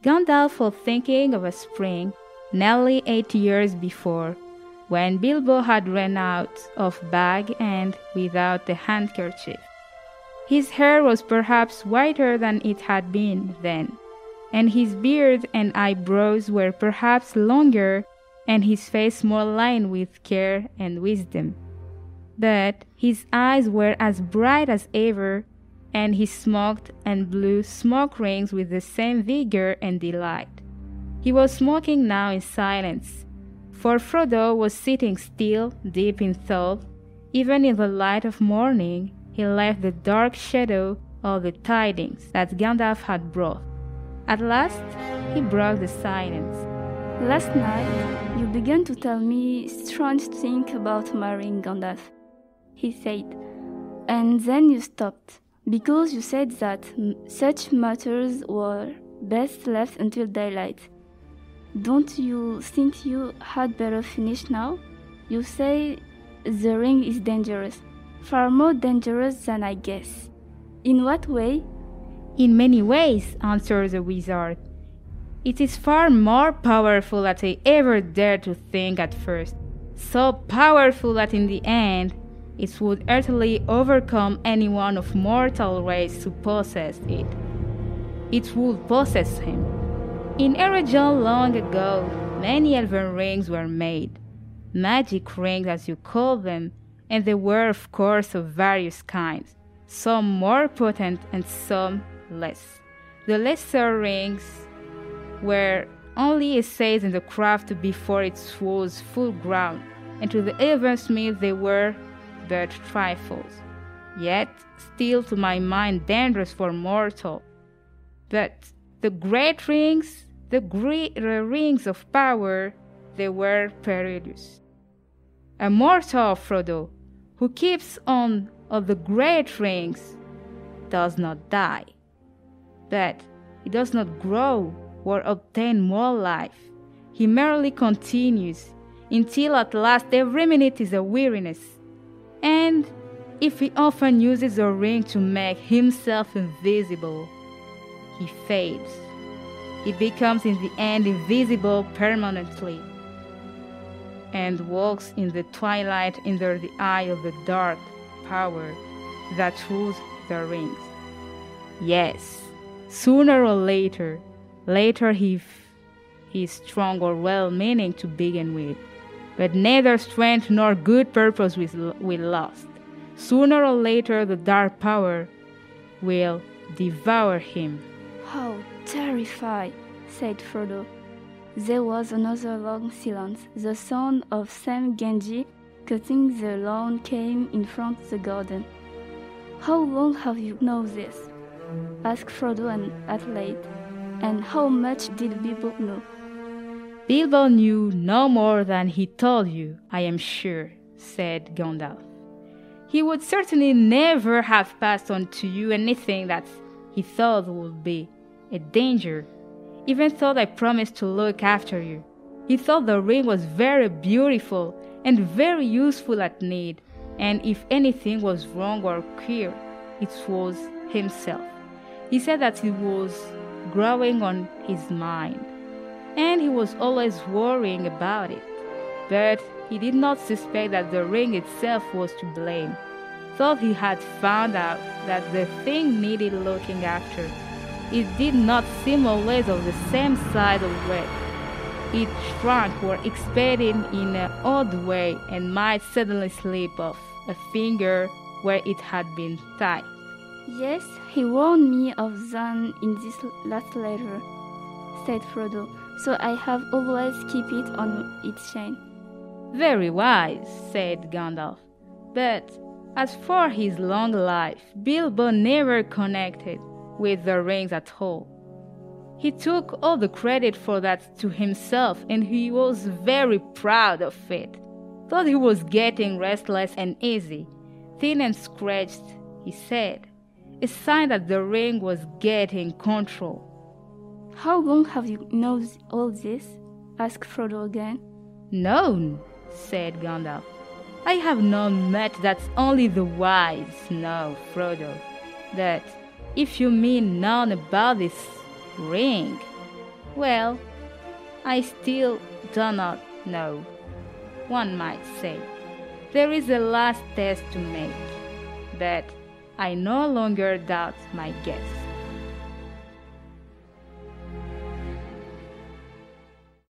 Gandalf was thinking of a spring nearly 8 years before, when Bilbo had run out of bag and without a handkerchief. His hair was perhaps whiter than it had been then, and his beard and eyebrows were perhaps longer, and his face more lined with care and wisdom. But his eyes were as bright as ever, and he smoked and blew smoke rings with the same vigor and delight. He was smoking now in silence, for Frodo was sitting still, deep in thought. Even in the light of morning, he left the dark shadow of the tidings that Gandalf had brought. At last, he broke the silence. Last night, you began to tell me strange things about marrying Gandalf, he said, and then you stopped, because you said that such matters were best left until daylight. Don't you think you had better finish now? You say the ring is dangerous, far more dangerous than I guess. In what way? In many ways, answered the wizard. It is far more powerful than I ever dared to think at first, so powerful that in the end it would utterly overcome anyone of mortal race who possessed it. It would possess him. In Eregion long ago, many elven rings were made, magic rings as you call them, and they were of course of various kinds, some more potent and some less. The lesser rings were only essays in the craft before it was full grown, and to the elven smith they were but trifles, yet still to my mind dangerous for mortal. But the great rings, the rings of power, they were perilous. A mortal, Frodo, who keeps on of the great rings, does not die, but he does not grow or obtain more life. He merely continues, until at last every minute is a weariness. And if he often uses a ring to make himself invisible, he fades. He becomes in the end invisible permanently, and walks in the twilight under the eye of the dark power that rules the rings. Yes, sooner or later he is strong or well-meaning to begin with, but neither strength nor good purpose will last. Sooner or later the dark power will devour him. How terrified, said Frodo. There was another long silence. The sound of Sam Genji cutting the lawn came in front of the garden. How long have you known this? Asked Frodo and Adelaide. And how much did Bilbo know? Bilbo knew no more than he told you, I am sure, said Gandalf. He would certainly never have passed on to you anything that he thought would be a danger, even though I promised to look after you. He thought the ring was very beautiful and very useful at need, and if anything was wrong or queer, it was himself. He said that it was growing on his mind, and he was always worrying about it. But he did not suspect that the ring itself was to blame. Thought he had found out that the thing needed looking after. It did not seem always of the same side of red. It shrunk or expanded in an odd way and might suddenly slip off a finger where it had been tied. Yes, he warned me of that in this last letter, said Frodo, so I have always kept it on its chain. Very wise, said Gandalf. But as for his long life, Bilbo never connected with the rings at all. He took all the credit for that to himself, and he was very proud of it. Thought he was getting restless and easy, thin and scratched, he said, a sign that the ring was getting control. How long have you known all this? Asked Frodo again. Known, said Gandalf. I have known much that only the wise know, Frodo. But if you mean known about this ring, Well, I still do not know. One might say there is a last test to make, but I no longer doubt my guess.